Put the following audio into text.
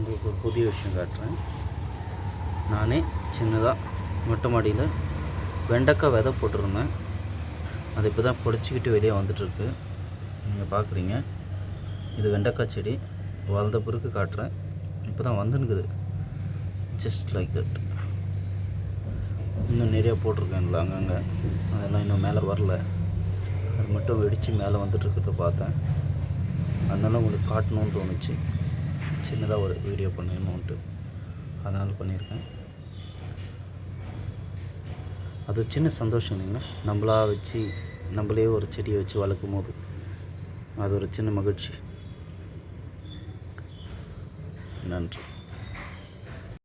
உங்களுக்கு ஒரு புதிய விஷயம் காட்டுறேன். நானே சின்னதாக மொட்டை மாடியில் வெண்டைக்காய் விதை போட்டிருந்தேன். அது இப்போ தான் பொடிச்சிக்கிட்டு வெளியே வந்துட்டுருக்கு. நீங்கள் பார்க்குறீங்க, இது வெண்டைக்காய் செடி. வளர்ந்த பிறகு காட்டுறேன். இப்போ தான் வந்துனுக்குது. Just like that. இன்னும் நிறையா போட்டிருக்கேன்ல அங்கங்கே, அதெல்லாம் இன்னும் மேலே வரல. அது மட்டும் வெடித்து மேலே வந்துட்டுருக்கிறத பார்த்தேன். அதனால உங்களுக்கு காட்டணும்னு தோணுச்சு. சின்னதாக ஒரு வீடியோ பண்ணிடணுன்ட்டு அதனால் பண்ணியிருக்கேன். அது சின்ன சந்தோஷம் இல்லைங்களா? நம்மளே ஒரு செடியை வச்சு வளர்க்கும் போது அது ஒரு சின்ன மகிழ்ச்சி. நன்றி.